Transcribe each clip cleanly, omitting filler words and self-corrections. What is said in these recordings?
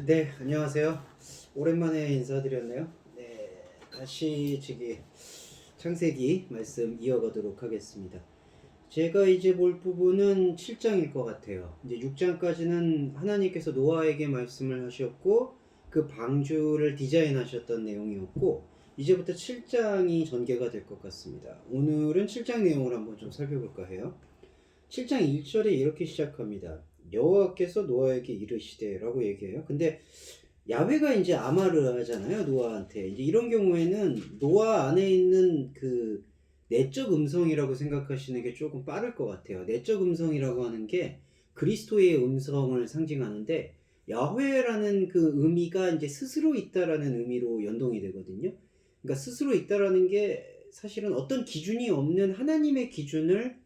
네, 안녕하세요. 오랜만에 인사드렸네요. 네, 다시 창세기 말씀 이어가도록 하겠습니다. 제가 이제 볼 부분은 7장일 것 같아요. 이제 6장까지는 하나님께서 노아에게 말씀을 하셨고 그 방주를 디자인하셨던 내용이었고 이제부터 7장이 전개가 될 것 같습니다. 오늘은 7장 내용을 한번 좀 살펴볼까 해요. 7장 1절에 이렇게 시작합니다. 여호와께서 노아에게 이르시되 라고 얘기해요. 근데 야훼가 이제 아마르 하잖아요, 노아한테. 이제 이런 경우에는 노아 안에 있는 그 내적 음성이라고 생각하시는 게 조금 빠를 것 같아요. 내적 음성이라고 하는 게 그리스도의 음성을 상징하는데 야훼라는 그 의미가 이제 스스로 있다라는 의미로 연동이 되거든요. 그러니까 스스로 있다라는 게 사실은 어떤 기준이 없는 하나님의 기준을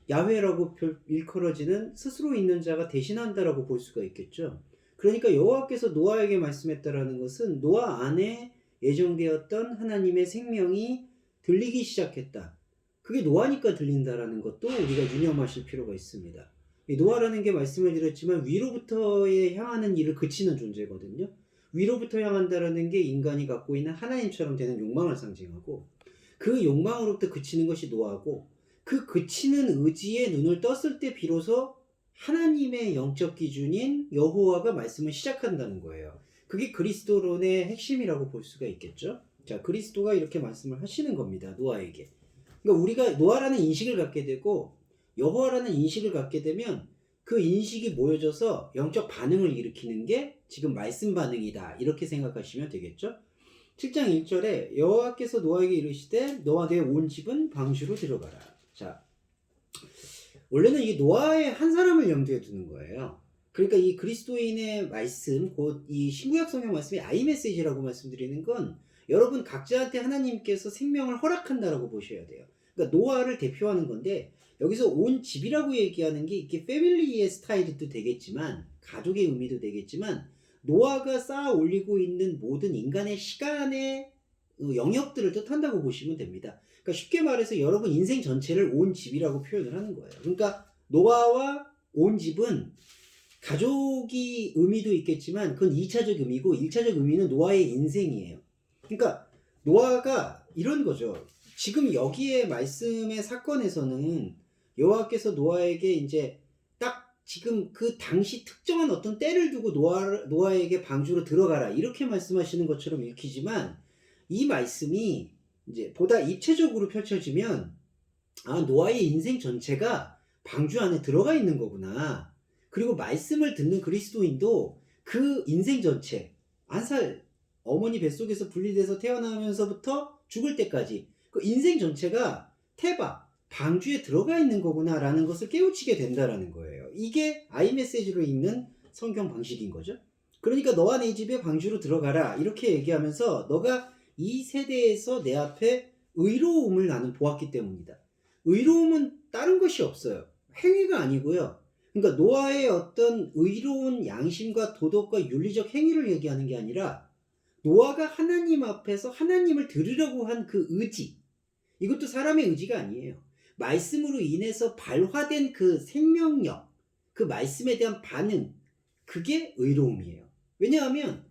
야훼라고 일컬어지는 스스로 있는 자가 대신한다라고 볼 수가 있겠죠. 그러니까 여호와께서 노아에게 말씀했다라는 것은 노아 안에 예정되었던 하나님의 생명이 들리기 시작했다. 그게 노아니까 들린다라는 것도 우리가 유념하실 필요가 있습니다. 노아라는 게 말씀을 드렸지만 위로부터에 향하는 일을 그치는 존재거든요. 위로부터 향한다라는 게 인간이 갖고 있는 하나님처럼 되는 욕망을 상징하고 그 욕망으로부터 그치는 것이 노아고 그 그치는 의지에 눈을 떴을 때 비로소 하나님의 영적 기준인 여호와가 말씀을 시작한다는 거예요. 그게 그리스도론의 핵심이라고 볼 수가 있겠죠. 자, 그리스도가 이렇게 말씀을 하시는 겁니다. 노아에게. 그러니까 우리가 노아라는 인식을 갖게 되고 여호와라는 인식을 갖게 되면 그 인식이 모여져서 영적 반응을 일으키는 게 지금 말씀 반응이다. 이렇게 생각하시면 되겠죠. 7장 1절에 여호와께서 노아에게 이르시되 너와 내 온 집은 방주로 들어가라. 자, 원래는 이 노아의 한 사람을 염두에 두는 거예요. 그러니까 이 그리스도인의 말씀, 곧 이 신구약 성경 말씀이 아이메시지라고 말씀드리는 건 여러분 각자한테 하나님께서 생명을 허락한다라고 보셔야 돼요. 그러니까 노아를 대표하는 건데 여기서 온 집이라고 얘기하는 게 이게 패밀리의 스타일도 되겠지만 가족의 의미도 되겠지만 노아가 쌓아 올리고 있는 모든 인간의 시간의 영역들을 뜻한다고 보시면 됩니다. 그러니까 쉽게 말해서 여러분 인생 전체를 온 집이라고 표현을 하는 거예요. 그러니까 노아와 온 집은 가족이 의미도 있겠지만 그건 2차적 의미고 1차적 의미는 노아의 인생이에요. 그러니까 노아가 이런 거죠. 지금 여기에 말씀의 사건에서는 여호와께서 노아에게 이제 딱 지금 그 당시 특정한 어떤 때를 두고 노아에게 방주로 들어가라 이렇게 말씀하시는 것처럼 읽히지만 이 말씀이 이제 보다 입체적으로 펼쳐지면 노아의 인생 전체가 방주 안에 들어가 있는 거구나. 그리고 말씀을 듣는 그리스도인도 그 인생 전체 한 살 어머니 뱃속에서 분리돼서 태어나면서부터 죽을 때까지 그 인생 전체가 태바 방주에 들어가 있는 거구나라는 것을 깨우치게 된다라는 거예요. 이게 아이메시지로 읽는 성경 방식인 거죠. 그러니까 너와 내 집에 방주로 들어가라 이렇게 얘기하면서 너가 이 세대에서 내 앞에 의로움을 나는 보았기 때문이다. 의로움은 다른 것이 없어요. 행위가 아니고요. 그러니까 노아의 어떤 의로운 양심과 도덕과 윤리적 행위를 얘기하는 게 아니라 노아가 하나님 앞에서 하나님을 들으려고 한 그 의지, 이것도 사람의 의지가 아니에요. 말씀으로 인해서 발화된 그 생명력, 그 말씀에 대한 반응, 그게 의로움이에요. 왜냐하면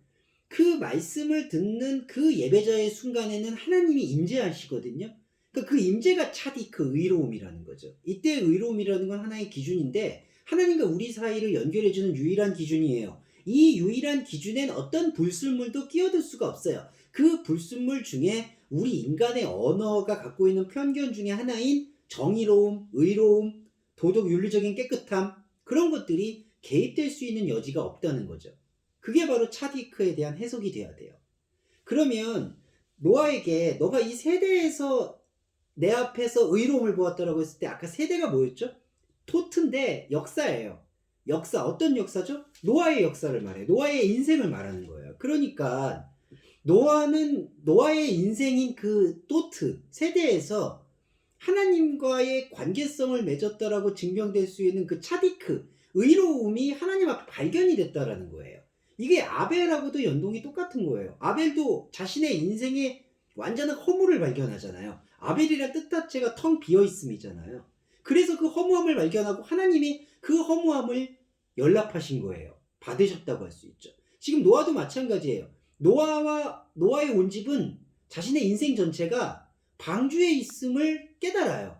그 말씀을 듣는 그 예배자의 순간에는 하나님이 임재하시거든요. 그러니까 그 임재가 차디크 의로움이라는 거죠. 이때 의로움이라는 건 하나의 기준인데 하나님과 우리 사이를 연결해주는 유일한 기준이에요. 이 유일한 기준엔 어떤 불순물도 끼어들 수가 없어요. 그 불순물 중에 우리 인간의 언어가 갖고 있는 편견 중에 하나인 정의로움, 의로움, 도덕 윤리적인 깨끗함, 그런 것들이 개입될 수 있는 여지가 없다는 거죠. 그게 바로 차디크에 대한 해석이 돼야 돼요. 그러면 노아에게 너가 이 세대에서 내 앞에서 의로움을 보았다라고 했을 때 아까 세대가 뭐였죠? 토트인데 역사예요. 역사, 어떤 역사죠? 노아의 역사를 말해요. 노아의 인생을 말하는 거예요. 그러니까 노아는 노아의 인생인 그 토트 세대에서 하나님과의 관계성을 맺었다라고 증명될 수 있는 그 차디크 의로움이 하나님 앞에 발견이 됐다라는 거예요. 이게 아벨하고도 연동이 똑같은 거예요. 아벨도 자신의 인생에 완전한 허물을 발견하잖아요. 아벨이란 뜻 자체가 텅 비어있음이잖아요. 그래서 그 허무함을 발견하고 하나님이 그 허무함을 연락하신 거예요. 받으셨다고 할 수 있죠. 지금 노아도 마찬가지예요. 노아의 온집은 자신의 인생 전체가 방주에 있음을 깨달아요.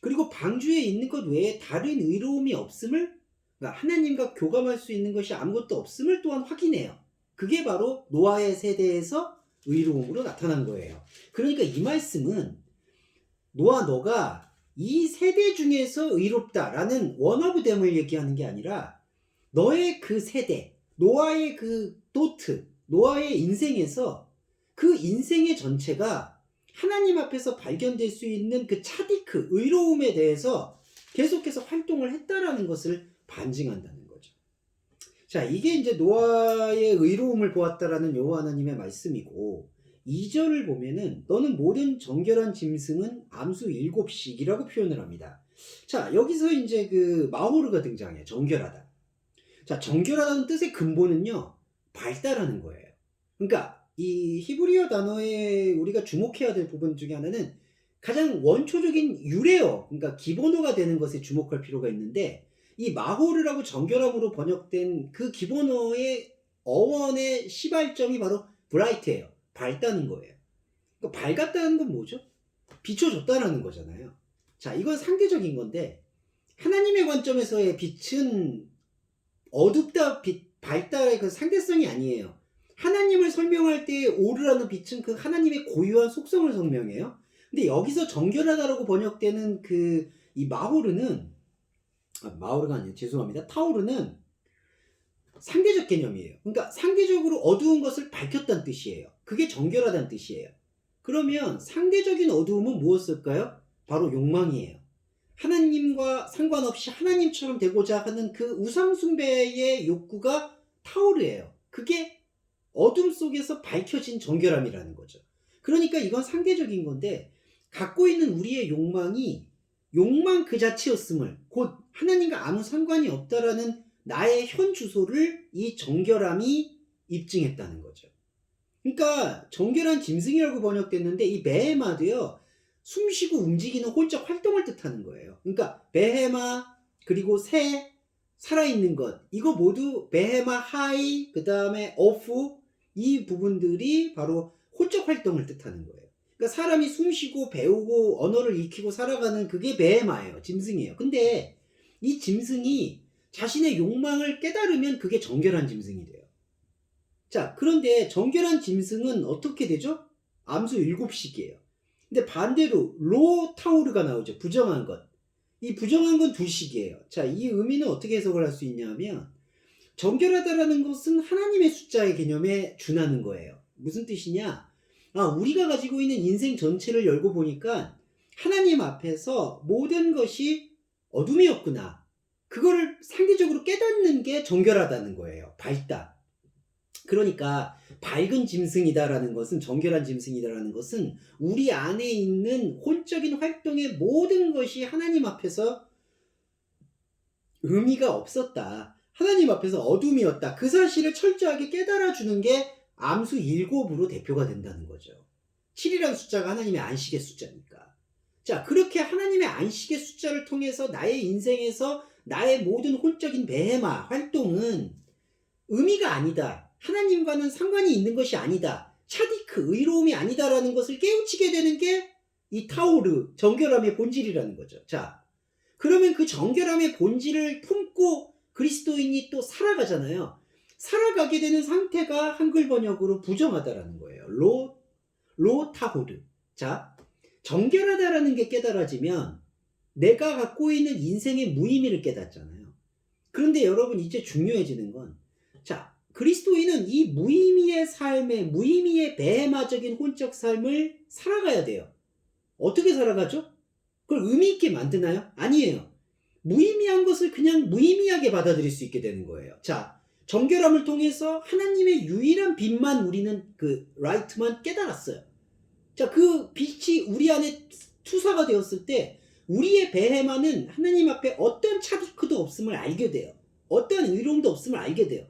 그리고 방주에 있는 것 외에 다른 의로움이 없음을, 그러니까 하나님과 교감할 수 있는 것이 아무것도 없음을 또한 확인해요. 그게 바로 노아의 세대에서 의로움으로 나타난 거예요. 그러니까 이 말씀은 노아, 너가 이 세대 중에서 의롭다라는 원어브댐을 얘기하는 게 아니라 너의 그 세대, 노아의 그 도트, 노아의 인생에서 그 인생의 전체가 하나님 앞에서 발견될 수 있는 그 차디크, 의로움에 대해서 계속해서 활동을 했다라는 것을 반증한다는 거죠. 자, 이게 이제 노아의 의로움을 보았다라는 여호와 하나님의 말씀이고, 2절을 보면은 너는 모든 정결한 짐승은 암수 7씩이라고 표현을 합니다. 자, 여기서 이제 그 마호르가 등장해요. 정결하다. 자, 정결하다는 뜻의 근본은요, 밝다라는 거예요. 그러니까 이 히브리어 단어에 우리가 주목해야 될 부분 중에 하나는 가장 원초적인 유래어, 그러니까 기본어가 되는 것에 주목할 필요가 있는데, 이 마호르라고 정결함으로 번역된 그 기본어의 어원의 시발점이 바로 브라이트예요. 밝다는 거예요. 그러니까 밝았다는 건 뭐죠? 비춰졌다라는 거잖아요. 자, 이건 상대적인 건데, 하나님의 관점에서의 빛은 어둡다, 밝다의 그 상대성이 아니에요. 하나님을 설명할 때 오르라는 빛은 그 하나님의 고유한 속성을 설명해요. 근데 여기서 정결하다라고 번역되는 이 마호르는, 마호르가 아니에요. 죄송합니다. 타오르는 상대적 개념이에요. 그러니까 상대적으로 어두운 것을 밝혔다는 뜻이에요. 그게 정결하다는 뜻이에요. 그러면 상대적인 어두움은 무엇일까요? 바로 욕망이에요. 하나님과 상관없이 하나님처럼 되고자 하는 그 우상숭배의 욕구가 타오르예요. 그게 어둠 속에서 밝혀진 정결함이라는 거죠. 그러니까 이건 상대적인 건데, 갖고 있는 우리의 욕망이 욕망 그 자체였음을, 곧 하나님과 아무 상관이 없다라는 나의 현 주소를 이 정결함이 입증했다는 거죠. 그러니까 정결한 짐승이라고 번역됐는데, 이 베헤마도요, 숨쉬고 움직이는 홀적 활동을 뜻하는 거예요. 그러니까 베헤마, 그리고 새, 살아있는 것, 이거 모두 베헤마, 하이, 그 다음에 어프, 이 부분들이 바로 홀적 활동을 뜻하는 거예요. 그러니까 사람이 숨쉬고 배우고 언어를 익히고 살아가는 그게 베헤마예요. 짐승이에요. 근데 이 짐승이 자신의 욕망을 깨달으면 그게 정결한 짐승이 돼요. 자, 그런데 정결한 짐승은 어떻게 되죠? 암수 7씩이에요. 근데 반대로 로 타오르가 나오죠. 부정한 것. 이 부정한 건 2씩이에요. 자, 이 의미는 어떻게 해석을 할 수 있냐면, 정결하다라는 것은 하나님의 숫자의 개념에 준하는 거예요. 무슨 뜻이냐? 우리가 가지고 있는 인생 전체를 열고 보니까 하나님 앞에서 모든 것이 어둠이었구나. 그거를 상대적으로 깨닫는 게 정결하다는 거예요. 밝다. 그러니까 밝은 짐승이다라는 것은, 정결한 짐승이다라는 것은 우리 안에 있는 혼적인 활동의 모든 것이 하나님 앞에서 의미가 없었다. 하나님 앞에서 어둠이었다. 그 사실을 철저하게 깨달아주는 게 암수 7으로 대표가 된다는 거죠. 7이라는 숫자가 하나님의 안식의 숫자니까. 자, 그렇게 하나님의 안식의 숫자를 통해서 나의 인생에서 나의 모든 혼적인 베헤마 활동은 의미가 아니다. 하나님과는 상관이 있는 것이 아니다. 차디크, 의로움이 아니다라는 것을 깨우치게 되는 게 이 타오르, 정결함의 본질이라는 거죠. 자, 그러면 그 정결함의 본질을 품고 그리스도인이 또 살아가잖아요. 살아가게 되는 상태가 한글 번역으로 부정하다라는 거예요. 로 타호르. 자, 정결하다라는 게 깨달아지면 내가 갖고 있는 인생의 무의미를 깨닫잖아요. 그런데 여러분, 이제 중요해지는 건, 자, 그리스도인은 이 무의미의 삶의, 무의미의 베헤마적인 혼적 삶을 살아가야 돼요. 어떻게 살아가죠? 그걸 의미 있게 만드나요? 아니에요. 무의미한 것을 그냥 무의미하게 받아들일 수 있게 되는 거예요. 자, 정결함을 통해서 하나님의 유일한 빛만, 우리는 그 라이트만 깨달았어요. 자, 그 빛이 우리 안에 투사가 되었을 때 우리의 베헤마는 하나님 앞에 어떤 차디크도 없음을 알게 돼요. 어떠한 의로움도 없음을 알게 돼요.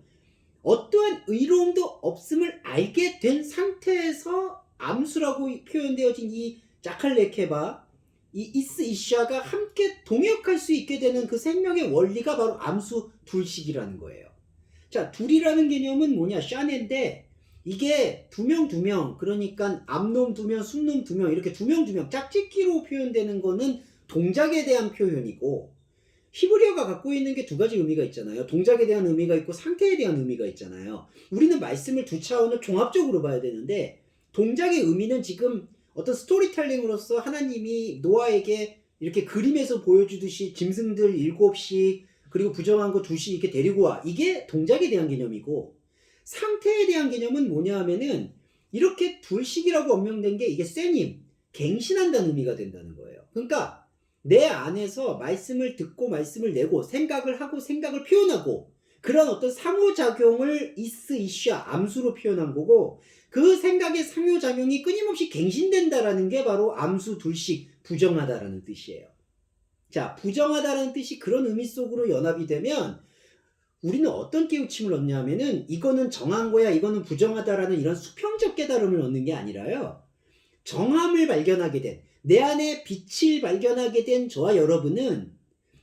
어떠한 의로움도 없음을 알게 된 상태에서 암수라고 표현되어진 이 자칼레케바, 이 이스 이샤가 함께 동역할 수 있게 되는 그 생명의 원리가 바로 암수 2씩이라는 거예요. 자, 둘이라는 개념은 뭐냐? 샤네인데 이게 두 명, 그러니까 암놈 두 명, 순놈 두 명, 이렇게 두 명, 짝짓기로 표현되는 거는 동작에 대한 표현이고, 히브리어가 갖고 있는 게 두 가지 의미가 있잖아요. 동작에 대한 의미가 있고 상태에 대한 의미가 있잖아요. 우리는 말씀을 두 차원을 종합적으로 봐야 되는데, 동작의 의미는 지금 어떤 스토리텔링으로서 하나님이 노아에게 이렇게 그림에서 보여주듯이 짐승들 7씩 그리고 부정한 거 2씩 이렇게 데리고 와. 이게 동작에 대한 개념이고, 상태에 대한 개념은 뭐냐 하면은 이렇게 둘씩이라고 언명된 게 이게 쇠님, 갱신한다는 의미가 된다는 거예요. 그러니까 내 안에서 말씀을 듣고 말씀을 내고 생각을 하고 생각을 표현하고 그런 어떤 상호작용을 이슈아, 암수로 표현한 거고, 그 생각의 상호작용이 끊임없이 갱신된다라는 게 바로 암수 둘씩 부정하다라는 뜻이에요. 자, 부정하다라는 뜻이 그런 의미 속으로 연합이 되면 우리는 어떤 깨우침을 얻냐 하면은 이거는 정한 거야, 이거는 부정하다라는 이런 수평적 깨달음을 얻는 게 아니라요. 정함을 발견하게 된, 내 안에 빛을 발견하게 된 저와 여러분은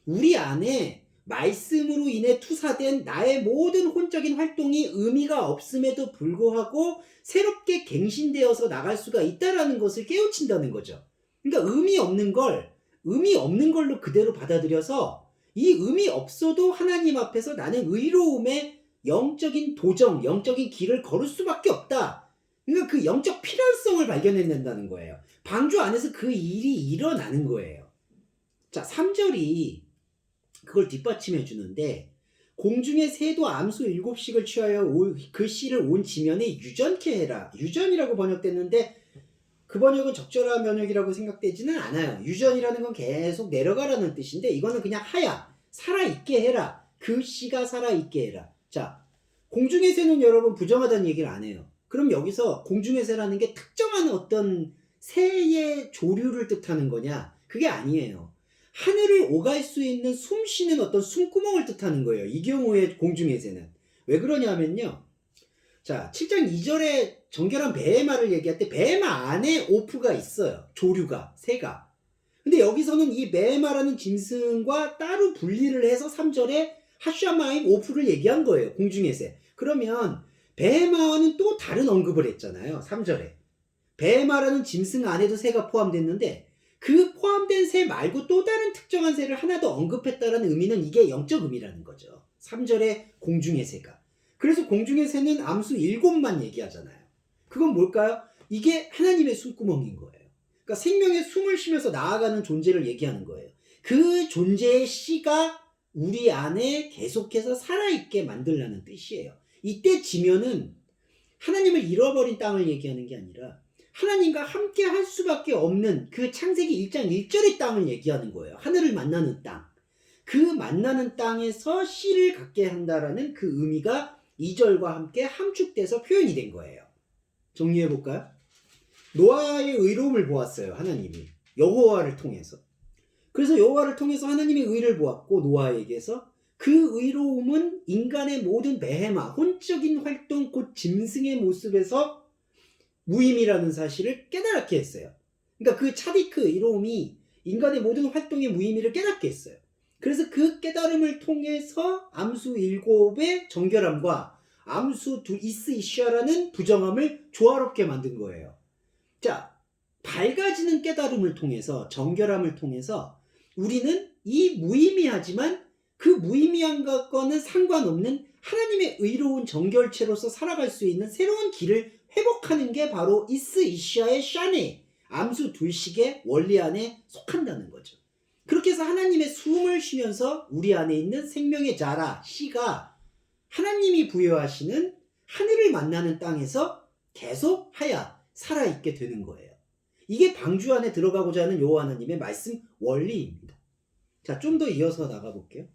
우리 안에 말씀으로 인해 투사된 나의 모든 혼적인 활동이 의미가 없음에도 불구하고 새롭게 갱신되어서 나갈 수가 있다라는 것을 깨우친다는 거죠. 그러니까 의미 없는 걸 의미 없는 걸로 그대로 받아들여서 이 의미 없어도 하나님 앞에서 나는 의로움의 영적인 도정, 영적인 길을 걸을 수밖에 없다. 그러니까 그 영적 필요성을 발견해낸다는 거예요. 방주 안에서 그 일이 일어나는 거예요. 자, 3절이 그걸 뒷받침해 주는데, 공중의 새도 암수 7씩을 취하여 그 씨를 온 지면에 유전케 해라. 유전이라고 번역됐는데 그 번역은 적절한 번역이라고 생각되지는 않아요. 유전이라는 건 계속 내려가라는 뜻인데 이거는 그냥 하야, 살아있게 해라. 그 씨가 살아있게 해라. 자, 공중의 새는 여러분 부정하다는 얘기를 안 해요. 그럼 여기서 공중의 새라는 게 특정한 어떤 새의 조류를 뜻하는 거냐? 그게 아니에요. 하늘을 오갈 수 있는 숨 쉬는 어떤 숨구멍을 뜻하는 거예요. 이 경우에 공중의 새는. 왜 그러냐면요. 자, 7장 2절에 정결한 베헤마를 얘기할 때 베헤마 안에 오프가 있어요. 조류가, 새가. 근데 여기서는 이 베헤마라는 짐승과 따로 분리를 해서 3절에 하샤마임 오프를 얘기한 거예요. 공중의 새. 그러면 베헤마와는 또 다른 언급을 했잖아요. 3절에. 베헤마라는 짐승 안에도 새가 포함됐는데 그 포함된 새 말고 또 다른 특정한 새를 하나 더 언급했다라는 의미는 이게 영적 의미라는 거죠. 3절에 공중의 새가. 그래서 공중의 새는 암수 7만 얘기하잖아요. 그건 뭘까요? 이게 하나님의 숨구멍인 거예요. 그러니까 생명의 숨을 쉬면서 나아가는 존재를 얘기하는 거예요. 그 존재의 씨가 우리 안에 계속해서 살아있게 만들라는 뜻이에요. 이때 지면은 하나님을 잃어버린 땅을 얘기하는 게 아니라 하나님과 함께 할 수밖에 없는 그 창세기 1장 1절의 땅을 얘기하는 거예요. 하늘을 만나는 땅. 그 만나는 땅에서 씨를 갖게 한다라는 그 의미가 2절과 함께 함축돼서 표현이 된 거예요. 정리해볼까요? 노아의 의로움을 보았어요. 하나님이. 여호와를 통해서. 그래서 여호와를 통해서 하나님의 의를 보았고 노아에게서 그 의로움은 인간의 모든 베헤마, 혼적인 활동, 곧 짐승의 모습에서 무의미라는 사실을 깨달게 했어요. 그러니까 그 차디크 의로움이 인간의 모든 활동의 무의미를 깨닫게 했어요. 그래서 그 깨달음을 통해서 암수 7의 정결함과 암수 이스이샤라는 부정함을 조화롭게 만든 거예요. 자, 밝아지는 깨달음을 통해서, 정결함을 통해서 우리는 이 무의미하지만 그 무의미한 것과는 상관없는 하나님의 의로운 정결체로서 살아갈 수 있는 새로운 길을 회복하는 게 바로 이스이샤의 샤네, 암수 둘씩의 원리 안에 속한다는 거죠. 그렇게 해서 하나님의 숨을 쉬면서 우리 안에 있는 생명의 자라, 씨가 하나님이 부여하시는 하늘을 만나는 땅에서 계속 하야 살아있게 되는 거예요. 이게 방주 안에 들어가고자 하는 여호와 하나님의 말씀 원리입니다. 자, 좀 더 이어서 나가볼게요.